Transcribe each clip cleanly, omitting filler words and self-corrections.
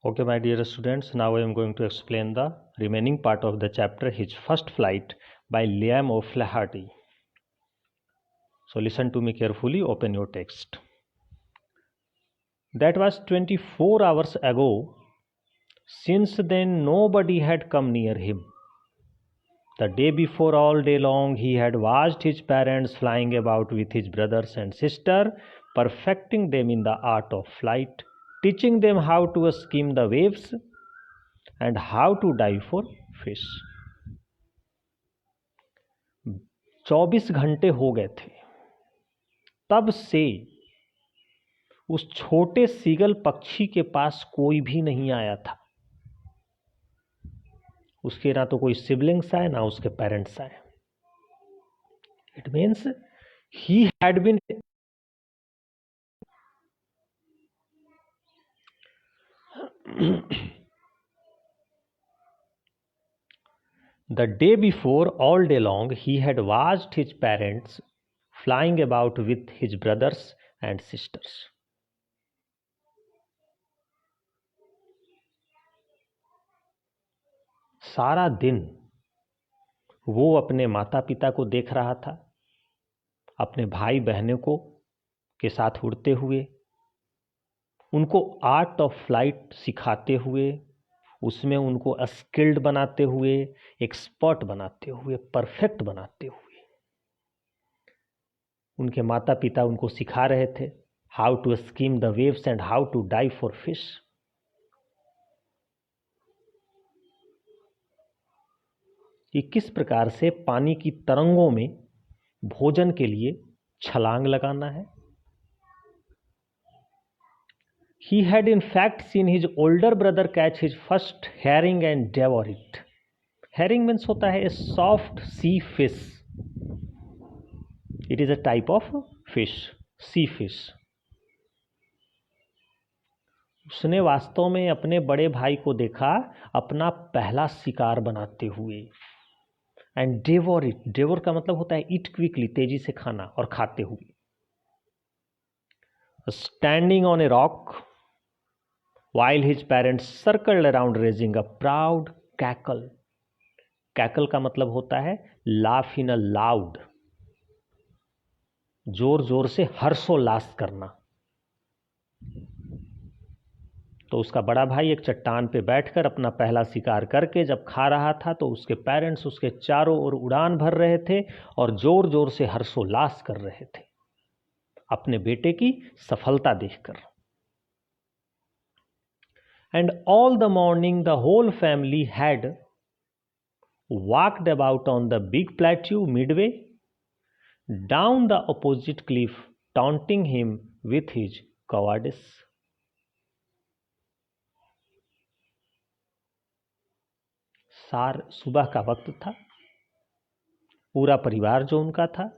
Okay, my dear students, now I am going to explain the remaining part of the chapter, His First Flight by Liam O'Flaherty. So listen to me carefully, open your text. That was 24 hours ago. Since then, nobody had come near him. The day before, all day long, he had watched his parents flying about with his brothers and sister, perfecting them in the art of flight, teaching them how to skim the waves and how to dive for fish. 24 घंटे हो गए थे तब से उस छोटे seagull पक्षी के पास कोई भी नहीं आया था। उसके ना तो कोई सिबलिंग्स आए ना उसके पेरेंट्स आए। It means he had been the day before, all day long, he had watched his parents flying about with his brothers and sisters. सारा दिन वो अपने माता पिता को देख रहा था, अपने भाई बहनों को के साथ उड़ते हुए, उनको आर्ट ऑफ फ्लाइट सिखाते हुए, उसमें उनको स्किल्ड बनाते हुए, एक्सपर्ट बनाते हुए, परफेक्ट बनाते हुए। उनके माता पिता उनको सिखा रहे थे how to skim the waves and how to dive for fish. कि किस प्रकार से पानी की तरंगों में भोजन के लिए छलांग लगाना है। He had in fact seen his older brother catch his first herring and devour it. Herring means होता है a soft sea fish. It is a type of fish, sea fish. उसने वास्तव में अपने बड़े भाई को देखा अपना पहला शिकार बनाते हुए। एंड डेवोर इट, डेवोर का मतलब होता है ईट क्विकली, तेजी से खाना और खाते हुए। Standing on a rock while his parents circled around raising a proud cackle. Cackle का मतलब होता है laugh in a loud, जोर जोर से हर्षोल्लास करना। तो उसका बड़ा भाई एक चट्टान पे बैठकर अपना पहला शिकार करके जब खा रहा था तो उसके पेरेंट्स उसके चारों ओर उड़ान भर रहे थे और जोर जोर से हर्षोल्लास कर रहे थे अपने बेटे की सफलता देखकर। And all the morning the whole family had walked about on the big plateau midway down the opposite cliff, taunting him with his cowardice. सुबह का वक्त था। पूरा परिवार जो उनका था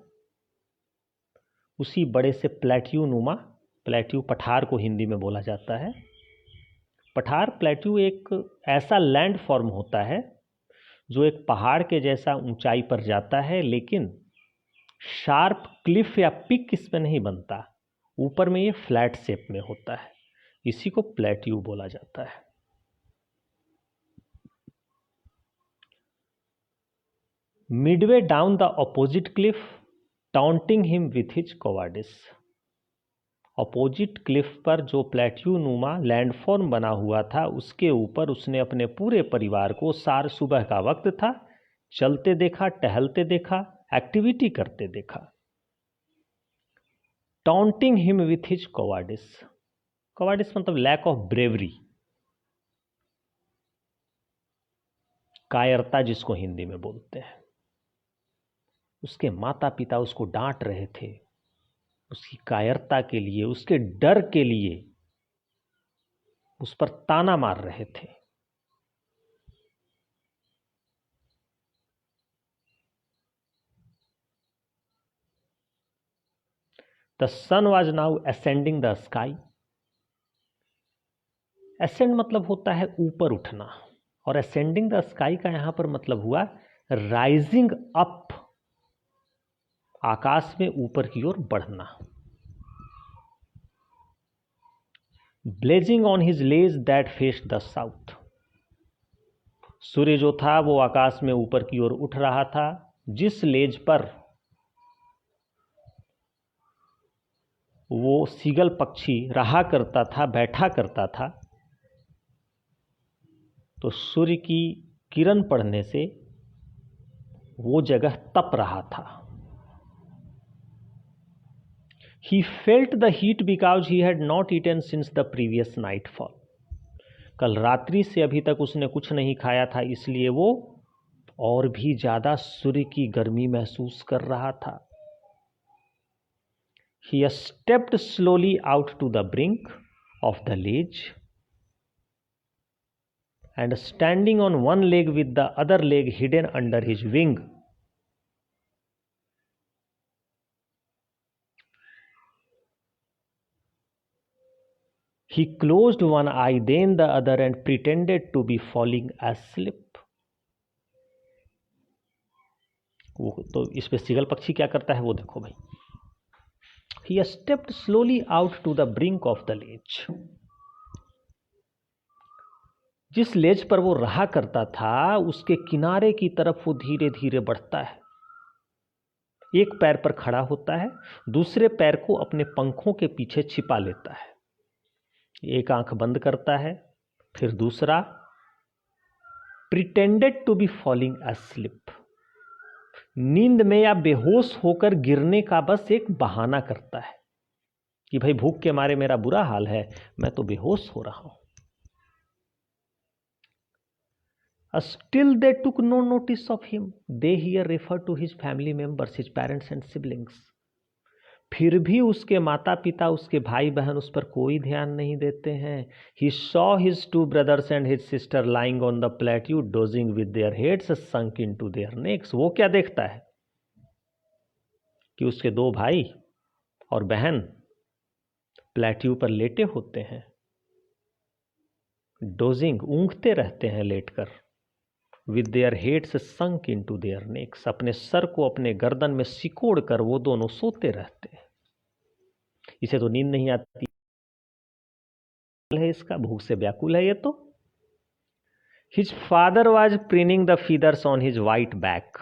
उसी बड़े से प्लेट्यू नुमा, प्लेट्यू पठार को हिंदी में बोला जाता है। पठार प्लेट्यू एक ऐसा लैंड फॉर्म होता है जो एक पहाड़ के जैसा ऊंचाई पर जाता है, लेकिन शार्प क्लिफ या पिक इसमें नहीं बनता, ऊपर में ये फ्लैट शेप में होता है। इसी को प्लेट्यू बोला जाता है। Midway down the opposite cliff, taunting him with his cowardice. Opposite cliff पर जो प्लेट्यू नुमा लैंडफॉर्म बना हुआ था उसके ऊपर उसने अपने पूरे परिवार को सार सुबह का वक्त था चलते देखा, टहलते देखा, एक्टिविटी करते देखा। Taunting him with his cowardice, cowardice मतलब लैक ऑफ ब्रेवरी, कायरता जिसको हिंदी में बोलते हैं। उसके माता पिता उसको डांट रहे थे उसकी कायरता के लिए, उसके डर के लिए उस पर ताना मार रहे थे। The sun was now ascending the sky. Ascend मतलब होता है ऊपर उठना, और ascending the sky का यहां पर मतलब हुआ राइजिंग अप, आकाश में ऊपर की ओर बढ़ना। blazing on his ledge that faced the south. सूर्य जो था वो आकाश में ऊपर की ओर उठ रहा था, जिस लेज पर वो सीगल पक्षी रहा करता था, बैठा करता था, तो सूर्य की किरण पड़ने से वो जगह तप रहा था. He felt the heat because he had not eaten since the previous nightfall. कल रात्रि से अभी तक उसने कुछ नहीं खाया था, इसलिए वो और भी ज्यादा सूर्य की गर्मी महसूस कर रहा था. He stepped slowly out to the brink of the ledge and standing on one leg with the other leg hidden under his wing, he closed one eye, then the other, and pretended to be falling asleep. तो इस पे seagull पक्षी क्या करता है वो देखो भाई. He stepped slowly out to the brink of the ledge. जिस लेज पर वो रहा करता था उसके किनारे की तरफ वो धीरे धीरे बढ़ता है. एक पैर पर खड़ा होता है, दूसरे पैर को अपने पंखों के पीछे छिपा लेता है. एक आंख बंद करता है, फिर दूसरा. Pretended to be falling asleep. नींद में या बेहोश होकर गिरने का बस एक बहाना करता है कि भाई भूख के मारे मेरा बुरा हाल है, मैं तो बेहोश हो रहा हूं. Still they took no notice of him. They here refer to his family members, his parents and siblings. फिर भी उसके माता पिता, उसके भाई बहन उस पर कोई ध्यान नहीं देते हैं. He saw his two brothers and his sister lying on the plateau, dozing with their heads sunk into their necks. वो क्या देखता है कि उसके दो भाई और बहन प्लेट्यू पर लेटे होते हैं. डोजिंग, ऊँघते रहते हैं लेटकर. With their heads sunk into their next, अपने सर को अपने गर्दन में सिकोड़ कर वो दोनों सोते रहते हैं. इसे तो नींद नहीं आती है, इसका भूख से व्याकुल है ये तो. His father was preening the feathers on his white back.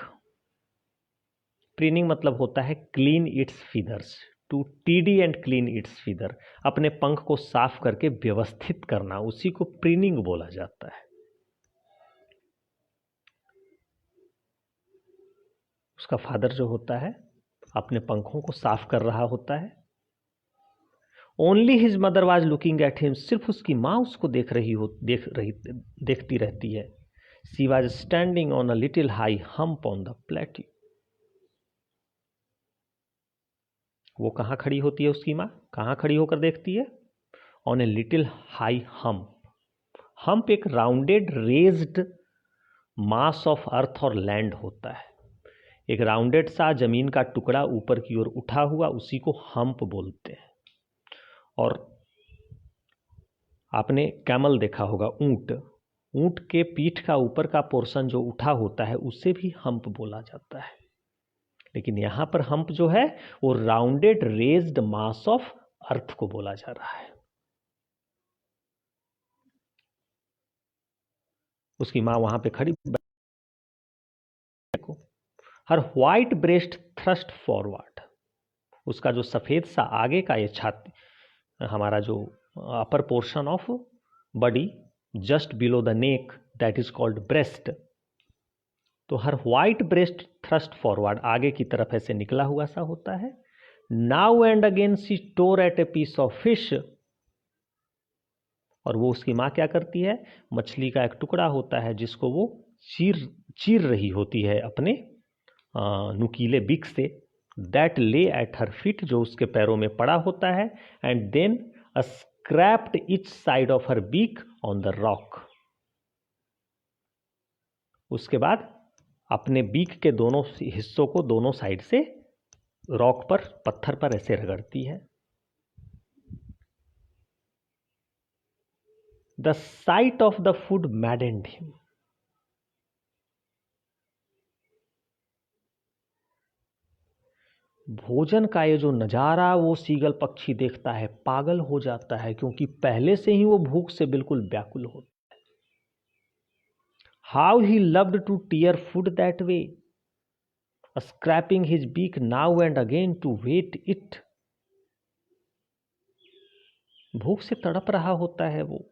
Preening मतलब होता है clean its feathers, to tidy and clean its feather. अपने पंख को साफ करके व्यवस्थित करना, उसी को प्रिनिंग बोला जाता है. उसका फादर जो होता है अपने पंखों को साफ कर रहा होता है. Only his mother was looking at him. सिर्फ उसकी माँ उसको देखती रहती है. She was standing on a little high hump on the plateau. वो कहाँ खड़ी होती है उसकी माँ, कहाँ खड़ी होकर देखती है? On a little high hump. Hump एक rounded raised mass of earth और लैंड होता है. एक राउंडेड सा जमीन का टुकड़ा ऊपर की ओर उठा हुआ, उसी को हम्प बोलते हैं. और आपने कैमल देखा होगा, ऊंट. ऊंट के पीठ का ऊपर का पोर्शन जो उठा होता है उसे भी हम्प बोला जाता है. लेकिन यहां पर हम्प जो है वो राउंडेड रेज्ड मास ऑफ अर्थ को बोला जा रहा है. उसकी मां वहां पे खड़ी. हर व्हाइट ब्रेस्ट थ्रस्ट फॉरवर्ड. उसका जो सफेद सा आगे का ये छाती, हमारा जो upper portion of body just below the neck, that is called breast. तो her white breast thrust forward, आगे की तरफ ऐसे निकला हुआ सा होता है. Now and again she tore at a piece of fish. और वो उसकी माँ क्या करती है, मछली का एक टुकड़ा होता है जिसको वो चीर रही होती है अपने नुकीले बिक से. दैट ले एट हर फीट, जो उसके पैरों में पड़ा होता है. And then scraped each side of her beak on the rock. उसके बाद अपने बीक के दोनों हिस्सों को दोनों साइड से रॉक पर, पत्थर पर ऐसे रगड़ती है. The site of the food मैडेंड him. भोजन का ये जो नज़ारा वो सीगल पक्षी देखता है, पागल हो जाता है, क्योंकि पहले से ही वो भूख से बिल्कुल व्याकुल होता है। How he loved to tear food that way, scraping his beak now and again to whet it. भूख से तड़प रहा होता है वो,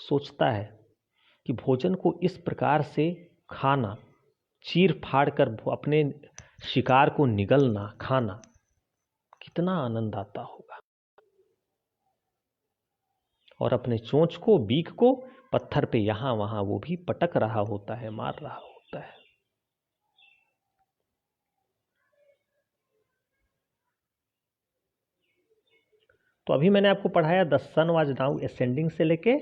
सोचता है कि भोजन को इस प्रकार से खाना, चीर फाड़ कर अपने शिकार को निगलना, खाना, कितना आनंद आता होगा। और अपने चोंच को, बीक को पत्थर पे यहां वहां वो भी पटक रहा होता है, मार रहा होता है। तो अभी मैंने आपको पढ़ाया the sun was now ascending से लेके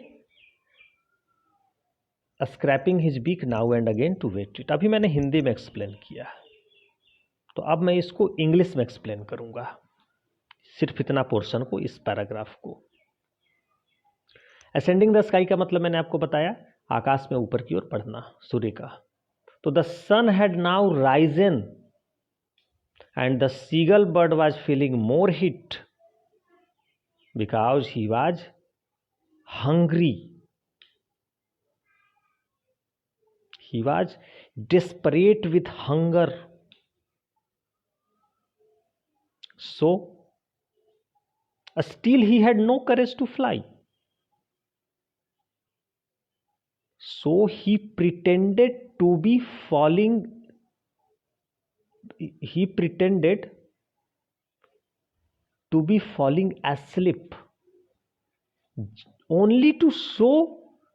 scraping his beak now and again to whet it. अभी मैंने हिंदी में एक्सप्लेन किया, तो अब मैं इसको इंग्लिश में एक्सप्लेन करूंगा, सिर्फ इतना पोर्शन को, इस पैराग्राफ को। असेंडिंग द स्काई का मतलब मैंने आपको बताया, आकाश में ऊपर की ओर बढ़ना, सूर्य का। तो the sun had now risen and the seagull bird was feeling more heat because he was hungry. He was desperate with hunger. So, still he had no courage to fly. So he pretended to be falling. He pretended to be falling asleep, only to show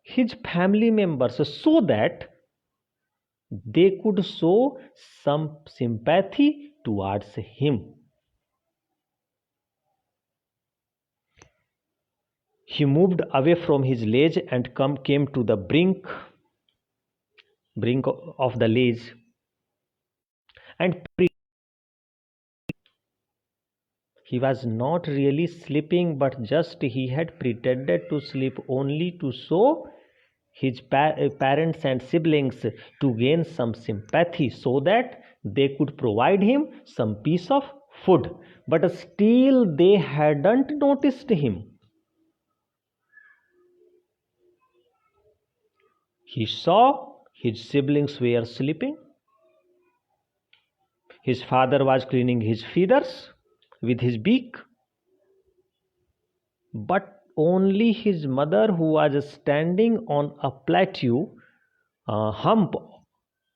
his family members so that they could show some sympathy towards him. He moved away from his ledge and came to the brink of the ledge and he was not really sleeping, but just he had pretended to sleep only to show his parents and siblings to gain some sympathy so that they could provide him some piece of food. But still they hadn't noticed him. He saw his siblings were sleeping. His father was cleaning his feathers with his beak, but only his mother, who was standing on a plateau, hump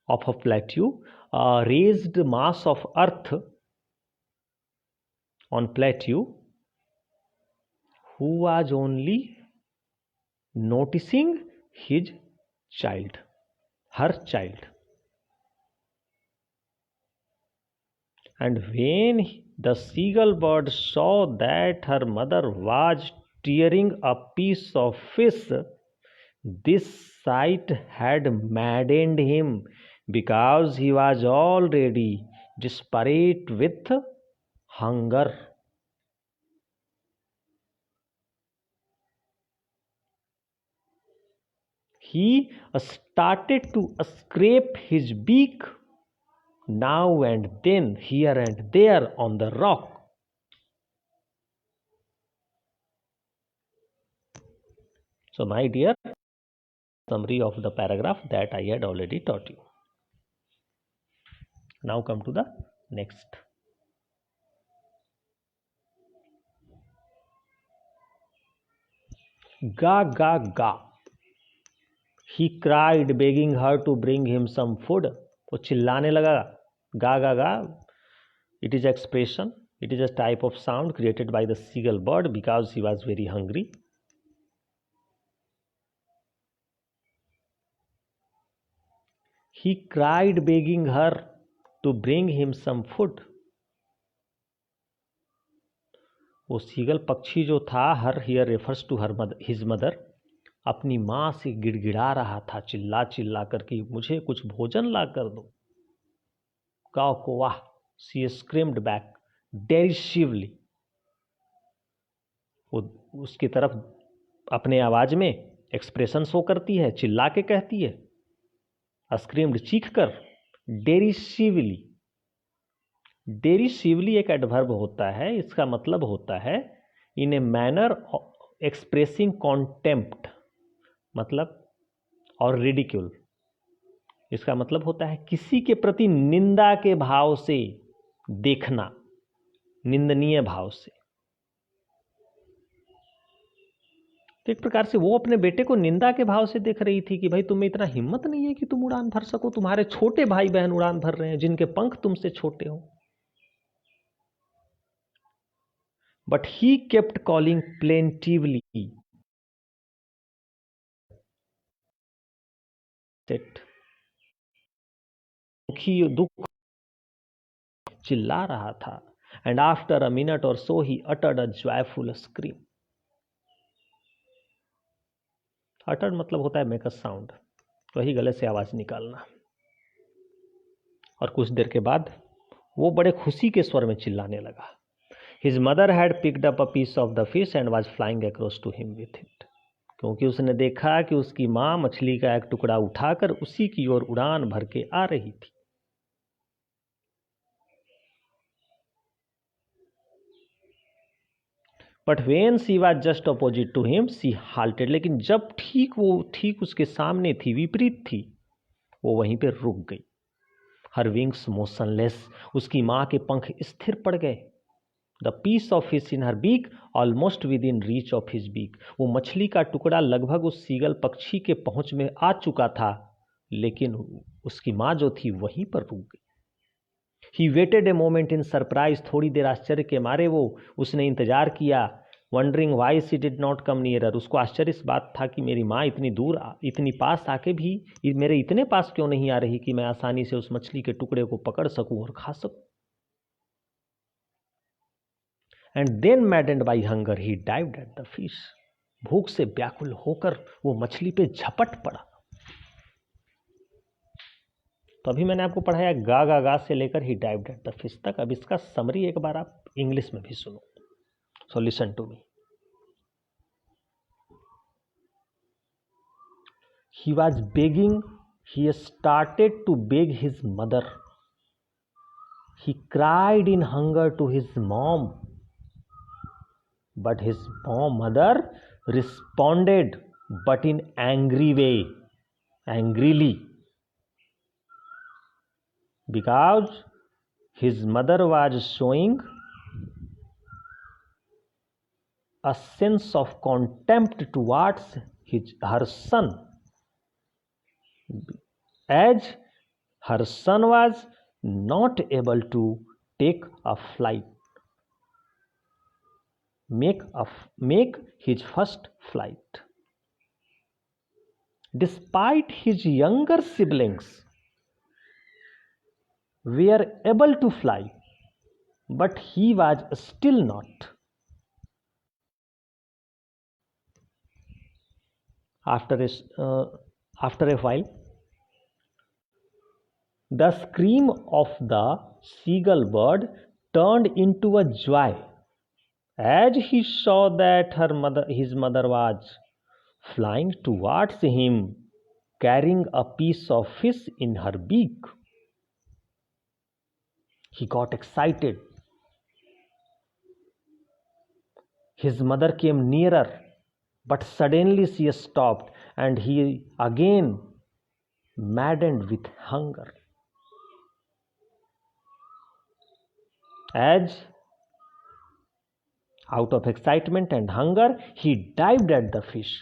of a plateau, raised mass of earth on plateau, who was only noticing his child, her child. And when the seagull bird saw that her mother was tearing a piece of fish, this sight had maddened him because he was already desperate with hunger. He started to scrape his beak now and then, here and there on the rock. So, my dear, summary of the paragraph that I had already taught you. Now come to the next. Ga, ga, ga. He cried, begging her to bring him some food. वो चिल्लाने लगा, गा गा गा. It is expression. It is a type of sound created by the seagull bird because he was very hungry. He cried, begging her to bring him some food. वो seagull पक्षी जो था, her here refers to his mother, अपनी माँ से गिड़गिड़ा रहा था, चिल्ला चिल्ला करके, मुझे कुछ भोजन ला कर दो. काव को वाह, सी स्क्रीम्ड बैक डेरिसिवली. वो उसकी तरफ अपने आवाज में एक्सप्रेशन शो करती है, चिल्ला के कहती है, स्क्रीम्ड चीख कर, डेरिसिवली. डेरिसिवली एक एडवर्ब होता है, इसका मतलब होता है इन ए मैनर एक्सप्रेसिंग कॉन्टेम्प्ट, मतलब, और रिडिक्यूल, इसका मतलब होता है किसी के प्रति निंदा के भाव से देखना, निंदनीय भाव से। तो एक प्रकार से वो अपने बेटे को निंदा के भाव से देख रही थी कि भाई तुम्हें इतना हिम्मत नहीं है कि तुम उड़ान भर सको, तुम्हारे छोटे भाई बहन उड़ान भर रहे हैं जिनके पंख तुमसे छोटे हो। But he kept calling plaintively, दुख चिल्ला रहा था। एंड आफ्टर अ मिनट और so he uttered a joyful scream. Uttered मतलब होता है मेक अ साउंड, वही गले से आवाज निकालना। और कुछ देर के बाद वो बड़े खुशी के स्वर में चिल्लाने लगा। His mother had picked up a piece of the fish and was flying across to him with it, क्योंकि उसने देखा कि उसकी माँ मछली का एक टुकड़ा उठाकर उसी की ओर उड़ान भर के आ रही थी। But when she was just opposite to him she halted, लेकिन जब ठीक उसके सामने थी, विपरीत थी, वो वहीं पे रुक गई। हर विंग्स मोशनलेस, उसकी माँ के पंख स्थिर पड़ गए। The piece of fish in her beak almost within reach of his beak, वो मछली का टुकड़ा लगभग उस सीगल पक्षी के पहुंच में आ चुका था, लेकिन उसकी माँ जो थी वहीं पर रुक गई। He waited a moment in surprise, थोड़ी देर आश्चर्य के मारे उसने इंतजार किया। Wondering why she did not come nearer, उसको आश्चर्य इस बात था कि मेरी माँ इतनी दूर इतनी पास आके भी मेरे इतने पास क्यों नहीं आ रही कि मैं आसानी से उस मछली के टुकड़े को पकड़ सकूं और खा सकूं। And then maddened by hunger he dived at the fish, भूख से व्याकुल होकर वो मछली पे झपट पड़ा। तो अभी मैंने आपको पढ़ाया गा गा गा से लेकर ही डाइव्ड एट द फिश तक। अब इसका समरी एक बार आप इंग्लिश में भी सुनो। So listen to me. He was begging, he started to beg his mother. He cried in hunger to his mom. But his mother responded, but in angry way, angrily. Because his mother was showing a sense of contempt towards her son, as her son was not able to take a flight, make his first flight. Despite his younger siblings were able to fly, but he was still not. After a while, the scream of the seagull bird turned into a joy as he saw that his mother was flying towards him, carrying a piece of fish in her beak. He got excited. His mother came nearer, but suddenly she stopped, and he again maddened with hunger. As out of excitement and hunger, he dived at the fish.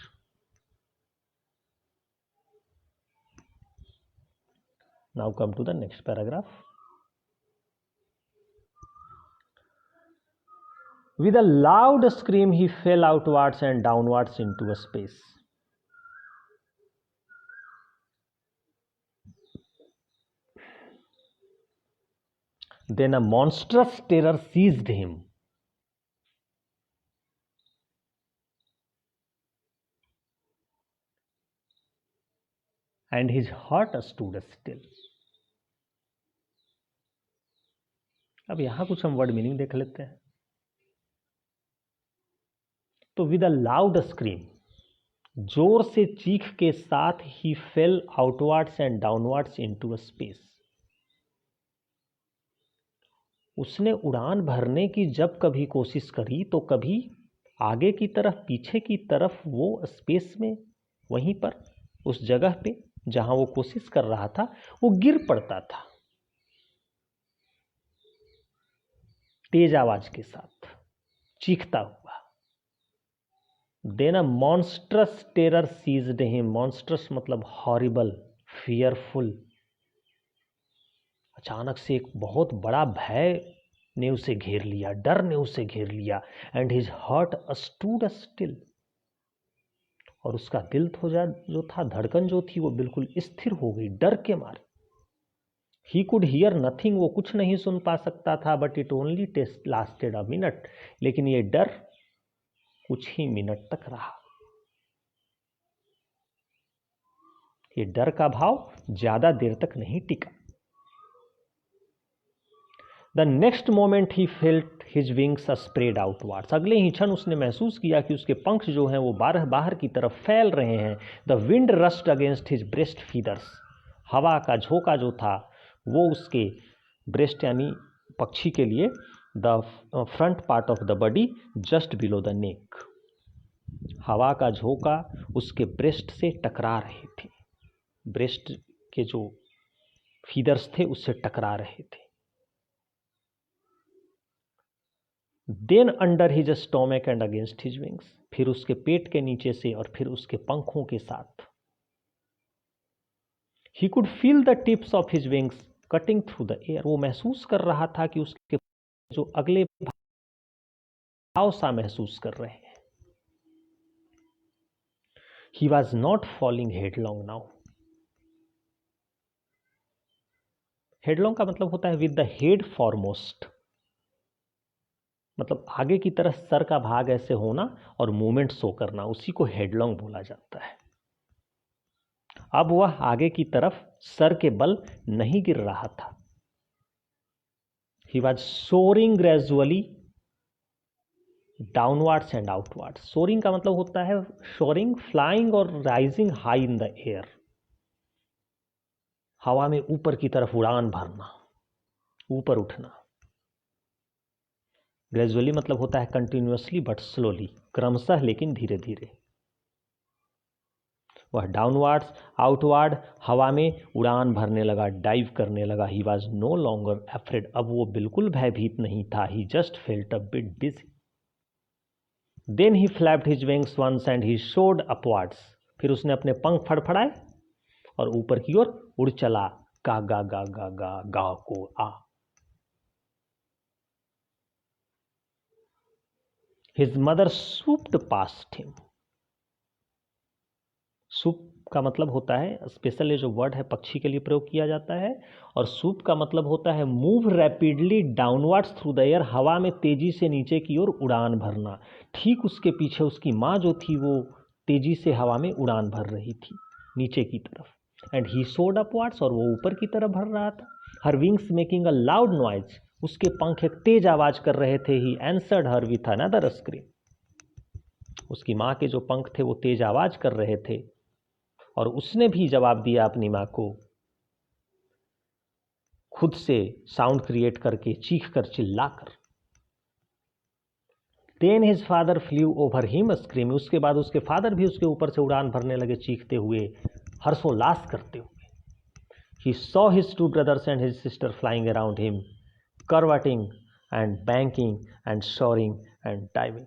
Now come to the next paragraph. With a loud scream, he fell outwards and downwards into a space. Then a monstrous terror seized him. And his heart stood still. अब यहां कुछ हम word meaning देख लेते हैं। तो with a loud scream, जोर से चीख के साथ ही fell outwards and downwards into a space, उसने उड़ान भरने की जब कभी कोशिश करी तो कभी आगे की तरफ, पीछे की तरफ, वो स्पेस में, वहीं पर उस जगह पे जहां वो कोशिश कर रहा था वो गिर पड़ता था तेज आवाज के साथ, चीखता हुआ। Then a monstrous terror seized him. Monstrous मतलब हॉरिबल, फियरफुल। अचानक से एक बहुत बड़ा भय ने उसे घेर लिया, डर ने उसे घेर लिया। And his heart stood still. और उसका दिल जो था, धड़कन जो थी वो बिल्कुल स्थिर हो गई डर के मारे। He could hear nothing. वो कुछ नहीं सुन पा सकता था। But it only lasted a minute. लेकिन ये डर कुछ ही मिनट तक रहा। ये डर का भाव ज्यादा देर तक नहीं टिका। The next moment he felt his wings spread outwards. अगले ही क्षण उसने महसूस किया कि उसके पंख जो हैं वो बाहर की तरफ फैल रहे हैं। The wind rust against his breast feathers. हवा का झोंका जो था वो उसके ब्रेस्ट यानी पक्षी के लिए the front part of the body just below the नेक। हवा का झोंका उसके ब्रेस्ट से टकरा रहे थे, ब्रेस्ट के जो फीदर्स थे उससे टकरा रहे थे। Then under his stomach and against his wings. फिर उसके पेट के नीचे से और फिर उसके पंखों के साथ। He could feel the tips of his wings cutting through the air. वो महसूस कर रहा था कि उसके जो अगले भाव सा महसूस कर रहे हैं। He was not falling headlong now. Headlong का मतलब होता है विद द हेड फॉरमोस्ट, मतलब आगे की तरफ सर का भाग ऐसे होना और मूवमेंट शो करना, उसी को हेडलॉन्ग बोला जाता है। अब वह आगे की तरफ सर के बल नहीं गिर रहा था। He was soaring gradually downwards and outwards. Soaring का मतलब होता है सोरिंग, फ्लाइंग और rising high in the air. हवा में ऊपर की तरफ उड़ान भरना, ऊपर उठना। ग्रेजुअली मतलब होता है कंटिन्यूअसली बट स्लोली, क्रमशः लेकिन धीरे धीरे। वह डाउनवर्ड्स, आउटवर्ड हवा में उड़ान भरने लगा, डाइव करने लगा। He was no longer afraid. अब वो बिल्कुल भयभीत नहीं था। He just felt a bit dizzy. Then he flapped his wings once and he soared upwards. फिर उसने अपने पंख फड़फड़ाए और ऊपर की ओर उड़ चला। गा गा गा गा गा गा को आ। His mother swooped past him. Swoop का मतलब होता है, स्पेशल ये जो वर्ड है पक्षी के लिए प्रयोग किया जाता है। और सूप का मतलब होता है move rapidly downwards through the air. हवा में तेजी से नीचे की ओर उड़ान भरना। ठीक उसके पीछे उसकी माँ जो थी वो तेजी से हवा में उड़ान भर रही थी नीचे की तरफ। एंड ही सोड अपवर्ड्स, और वो ऊपर की तरफ भर रहा था। Her wings making a loud noise. उसके पंख एक तेज आवाज कर रहे थे। He answered her with another scream. उसकी माँ के जो पंख थे वो तेज आवाज कर रहे थे और उसने भी जवाब दिया अपनी माँ को, खुद से साउंड क्रिएट करके, चीख कर, चिल्लाकर। Then his father flew over him screaming. उसके बाद उसके फादर भी उसके ऊपर से उड़ान भरने लगे, चीखते हुए, हर्षोल्लास करते हुए। He saw his two brothers and his sister flying around him, curveting and banking and soaring and diving.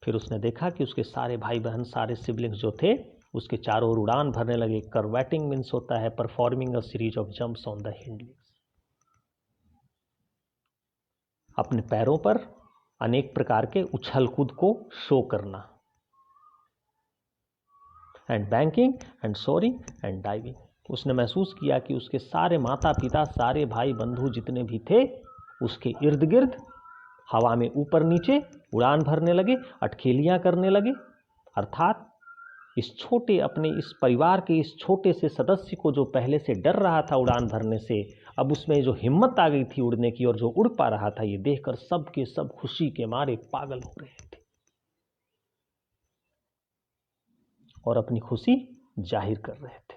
फिर उसने देखा कि उसके सारे भाई बहन, सारे सिबलिंग्स जो थे उसके चारों ओर उड़ान भरने लगे। करवेटिंग मीन्स होता है performing a series of jumps on the hind leagues. अपने पैरों पर अनेक प्रकार के उछल कूद को शो करना। And banking and soaring and diving. उसने महसूस किया कि उसके सारे माता पिता, सारे भाई बंधु जितने भी थे उसके इर्द गिर्द हवा में ऊपर नीचे उड़ान भरने लगे, अटखेलियां करने लगे। अर्थात इस छोटे, अपने इस परिवार के इस छोटे से सदस्य को जो पहले से डर रहा था उड़ान भरने से, अब उसमें जो हिम्मत आ गई थी उड़ने की और जो उड़ पा रहा था, ये देखकर सब के सब खुशी के मारे पागल हो रहे थे और अपनी खुशी जाहिर कर रहे थे।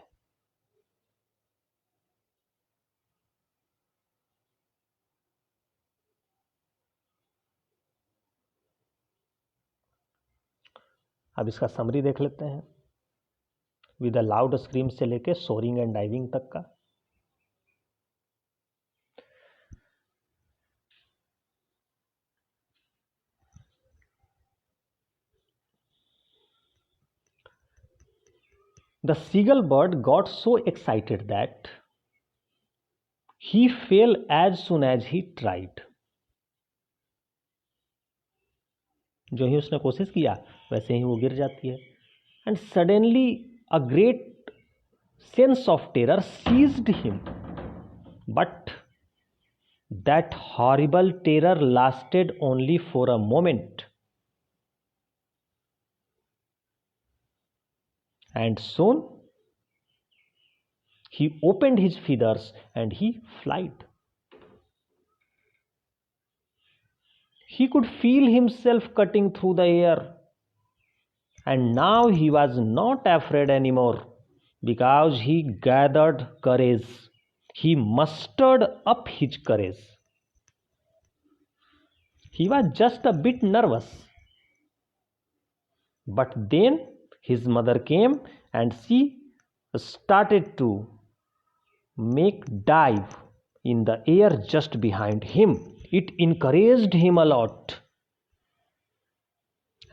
अब इसका समरी देख लेते हैं विद अ लाउड स्क्रीम से लेके सोरिंग एंड डाइविंग तक का। The seagull bird got so excited that he fell as soon as he tried. जो ही उसने कोशिश किया वैसे ही वो गिर जाती है। And suddenly a great sense of terror seized him, but that horrible terror lasted only for a moment. And soon he opened his feathers and he flied. He could feel himself cutting through the air, and now he was not afraid anymore because he gathered courage. He mustered up his courage. He was just a bit nervous, but then his mother came and she started to make dive in the air just behind him. It encouraged him a lot.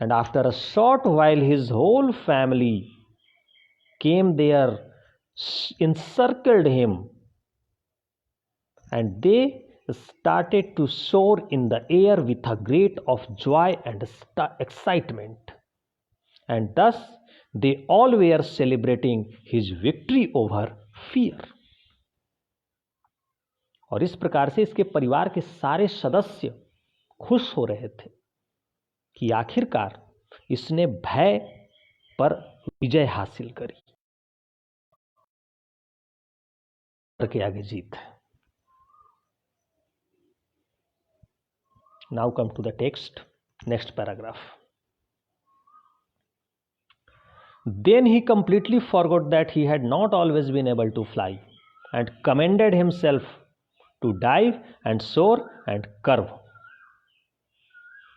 And after a short while, his whole family came there, encircled him, and they started to soar in the air with a great of joy and excitement. And thus they all were celebrating his victory over fear. और इस प्रकार से इसके परिवार के सारे सदस्य खुश हो रहे थे कि आखिरकार इसने भय पर विजय हासिल करी, के आगे जीत है। Now come to the text, next paragraph. Then he completely forgot that he had not always been able to fly, and commended himself to dive and soar and curve,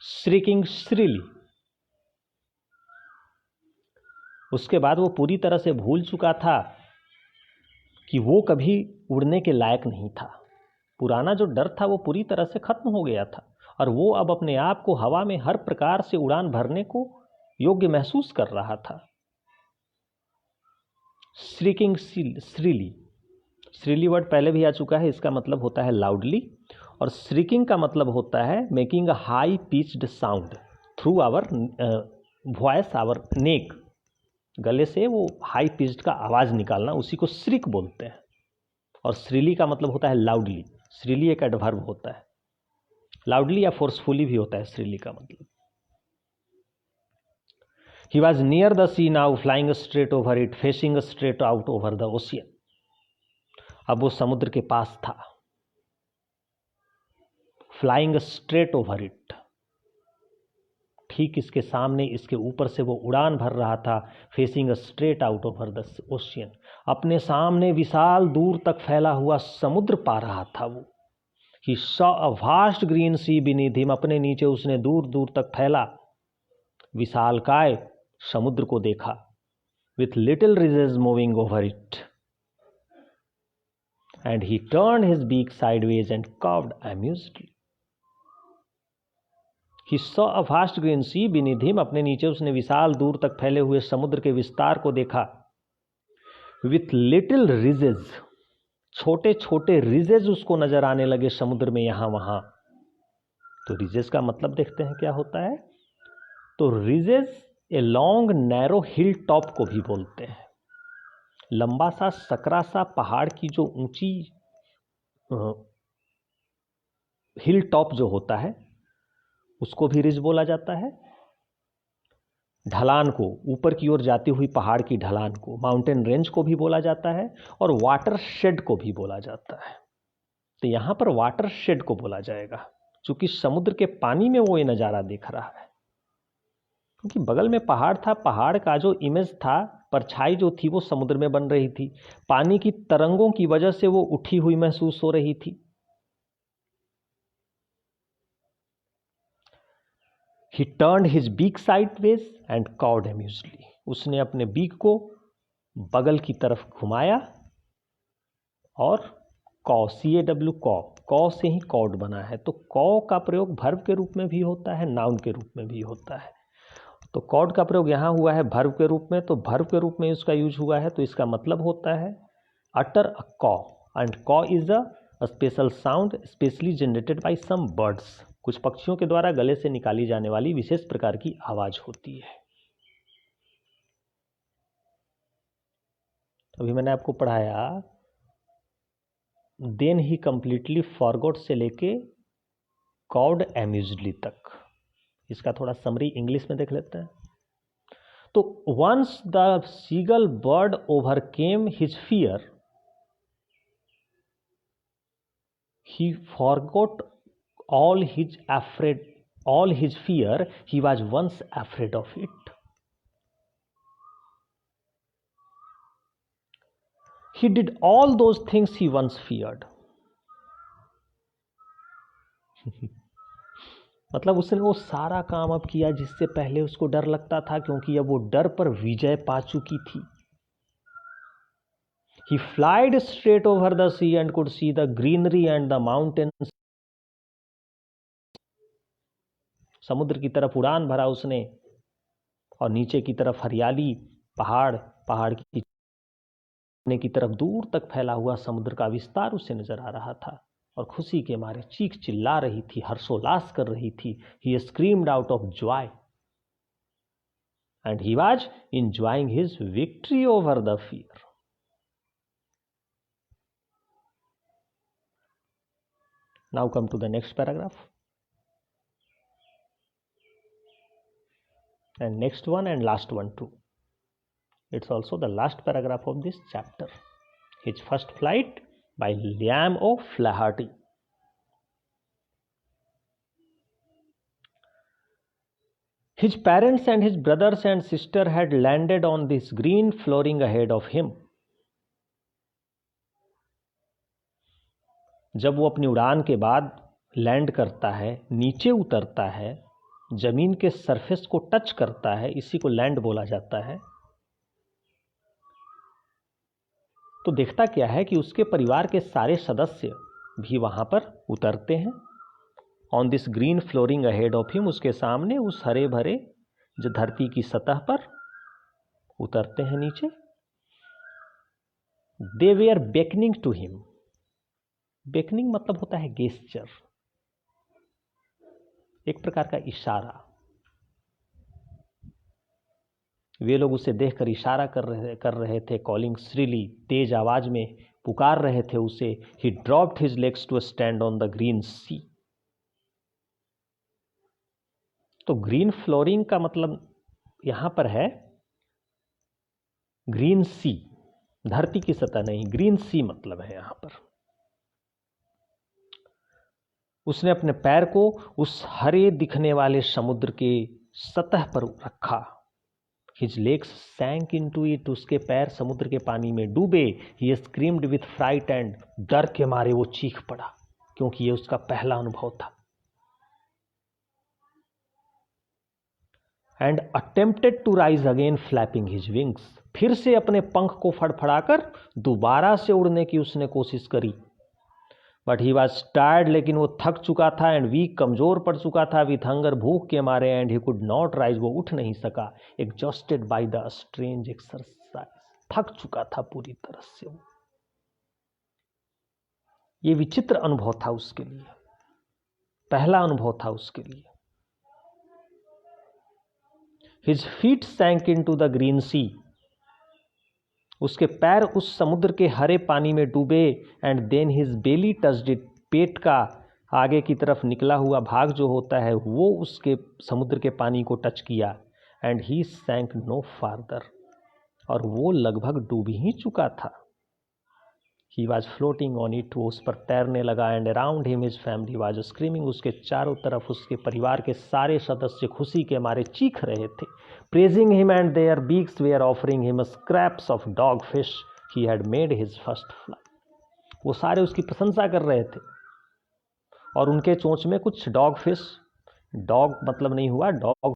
shrieking shrilly. उसके बाद वो पूरी तरह से भूल चुका था कि वो कभी उड़ने के लायक नहीं था। पुराना जो डर था वो पूरी तरह से खत्म हो गया था और वो अब अपने आप को हवा में हर प्रकार से उड़ान भरने को योग्य महसूस कर रहा था। श्रीकिंग श्रीली, श्रीली वर्ड पहले भी आ चुका है, इसका मतलब होता है लाउडली, और श्रीकिंग का मतलब होता है making a high pitched sound through our voice, our neck, गले से वो हाई पिच्ड का आवाज निकालना, उसी को श्रिक बोलते हैं। और श्रीली का मतलब होता है लाउडली। श्रीली एक एडवर्ब होता है, लाउडली या फोर्सफुली भी होता है श्रीली का मतलब। He was near the sea now, flying straight over it, facing straight out over the ocean. अब वो समुद्र के पास था, flying straight over it, ठीक इसके सामने, इसके ऊपर से वो उड़ान भर रहा था। facing straight out over the ocean, अपने सामने विशाल दूर तक फैला हुआ समुद्र पा रहा था वो। He saw a vast green sea beneath him, अपने नीचे उसने दूर दूर तक फैला विशालकाय समुद्र को देखा। with little ridges moving over it, and he turned his beak sideways and cawed amusedly. He saw a vast green sea beneath him, अपने नीचे उसने विशाल दूर तक फैले हुए समुद्र के विस्तार को देखा। with little ridges, छोटे छोटे रिजेज उसको नजर आने लगे समुद्र में यहां वहां। तो रिजेज का मतलब देखते हैं क्या होता है। तो ridges a long narrow hill top को भी बोलते हैं। लंबा सा सकरा सा पहाड़ की जो ऊंची हिल टॉप जो होता है उसको भी रिज बोला जाता है। ढलान को, ऊपर की ओर जाती हुई पहाड़ की ढलान को माउंटेन रेंज को भी बोला जाता है, और वाटर शेड को भी बोला जाता है। तो यहां पर वाटर शेड को बोला जाएगा क्योंकि समुद्र के पानी में वो ये नज़ारा दिख रहा है, क्योंकि बगल में पहाड़ था। पहाड़ का जो इमेज था, परछाई जो थी वो समुद्र में बन रही थी, पानी की तरंगों की वजह से वो उठी हुई महसूस हो रही थी। He turned his beak sideways and cawed amusedly. उसने अपने बीक को बगल की तरफ घुमाया और कॉ, CAW कॉ से ही कॉड बना है, तो कॉ का प्रयोग वर्ब के रूप में भी होता है, नाउन के रूप में भी होता है। तो कॉड का प्रयोग यहाँ हुआ है वर्ब के रूप में, तो वर्ब के रूप में इसका यूज हुआ है, तो इसका मतलब होता है अटर अ caw, and caw is a special sound specially generated by some birds. कुछ पक्षियों के द्वारा गले से निकाली जाने वाली विशेष प्रकार की आवाज होती है। अभी मैंने आपको पढ़ाया देन ही कंप्लीटली फॉरगॉट से लेके कॉड एम्यूज्डली तक। इसका थोड़ा समरी इंग्लिश में देख लेते हैं। तो once the seagull bird overcame his fear, he forgot all his fear. He was once afraid of it. He did all those things he once feared. मतलब उसने वो सारा काम अब किया जिससे पहले उसको डर लगता था, क्योंकि अब वो डर पर विजय पा चुकी थी। He flied straight over the sea and could see the greenery and the mountains. समुद्र की तरफ उड़ान भरा उसने और नीचे की तरफ हरियाली, पहाड़ की तरफ दूर तक फैला हुआ समुद्र का विस्तार उसे नजर आ रहा था, और खुशी के मारे चीख चिल्ला रही थी, हर्षोल्लास कर रही थी। He screamed out of joy and he was enjoying his victory over the fear. Now come to the next paragraph. And next one and last one too. It's also the last paragraph of this chapter. His First Flight by Liam O'Flaherty. His parents and his brothers and sister had landed on this green flooring ahead of him. जब वो अपनी उड़ान के बाद land करता है, नीचे उतरता है, जमीन के सरफेस को टच करता है, इसी को लैंड बोला जाता है, तो देखता क्या है कि उसके परिवार के सारे सदस्य भी वहां पर उतरते हैं। On this green flooring ahead of him, उसके सामने उस हरे भरे जो धरती की सतह पर उतरते हैं नीचे। They were beckoning to him. Beckoning मतलब होता है गेस्चर, एक प्रकार का इशारा। वे लोग उसे देखकर इशारा कर रहे थे। कॉलिंग श्रीली, तेज आवाज में पुकार रहे थे उसे। He dropped his legs to stand on the green sea. तो ग्रीन फ्लोरिंग का मतलब यहां पर है ग्रीन सी, धरती की सतह नहीं, ग्रीन सी मतलब है यहां पर। उसने अपने पैर को उस हरे दिखने वाले समुद्र के सतह पर रखा। His legs sank into it, उसके पैर समुद्र के पानी में डूबे। He screamed with fright and डर के मारे वो चीख पड़ा, क्योंकि ये उसका पहला अनुभव था। And attempted to rise again flapping his wings, फिर से अपने पंख को फड़फड़ाकर दोबारा से उड़ने की उसने कोशिश करी। बट ही वॉज टायर्ड, लेकिन वो थक चुका था। एंड वीक, कमजोर पड़ चुका था। विथ हंगर, भूख के मारे। And he could not rise, वो उठ नहीं सका। Exhausted by the strange exercise, थक चुका था पूरी तरह से वो। ये विचित्र अनुभव था उसके लिए, पहला अनुभव था उसके लिए। His feet sank into the green sea, उसके पैर उस समुद्र के हरे पानी में डूबे। And then his belly touched it, पेट का आगे की तरफ निकला हुआ भाग जो होता है वो उसके समुद्र के पानी को टच किया। एंड ही सैंक नो फार्दर, और वो लगभग डूब ही चुका था। He was floating on it, वो उस पर तैरने लगा। And around him his family was screaming, उसके चारों तरफ उसके परिवार के सारे सदस्य खुशी के मारे चीख रहे थे। Praising him and their beaks were offering him scraps of dog fish he had made his first flight, वो सारे उसकी प्रशंसा कर रहे थे और उनके चोंच में कुछ डॉग फिश डॉग मतलब नहीं हुआ dog,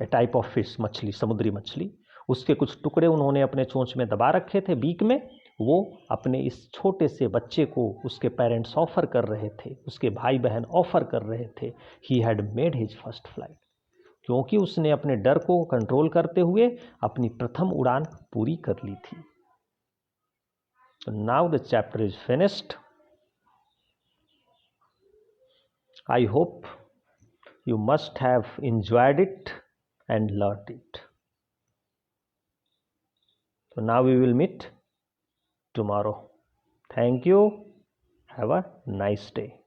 A type of fish, मछली, समुद्री मछली। उसके कुछ टुकड़े उन्होंने अपने चोंच में दबा रखे थे, बीक में। वो अपने इस छोटे से बच्चे को उसके पेरेंट्स ऑफर कर रहे थे, उसके भाई बहन ऑफर कर रहे थे। ही had made his first flight, क्योंकि उसने अपने डर को कंट्रोल करते हुए अपनी प्रथम उड़ान पूरी कर ली थी। So now the chapter is finished. I hope you must have enjoyed it and learned it. So now we will meet tomorrow. Thank you. Have a nice day.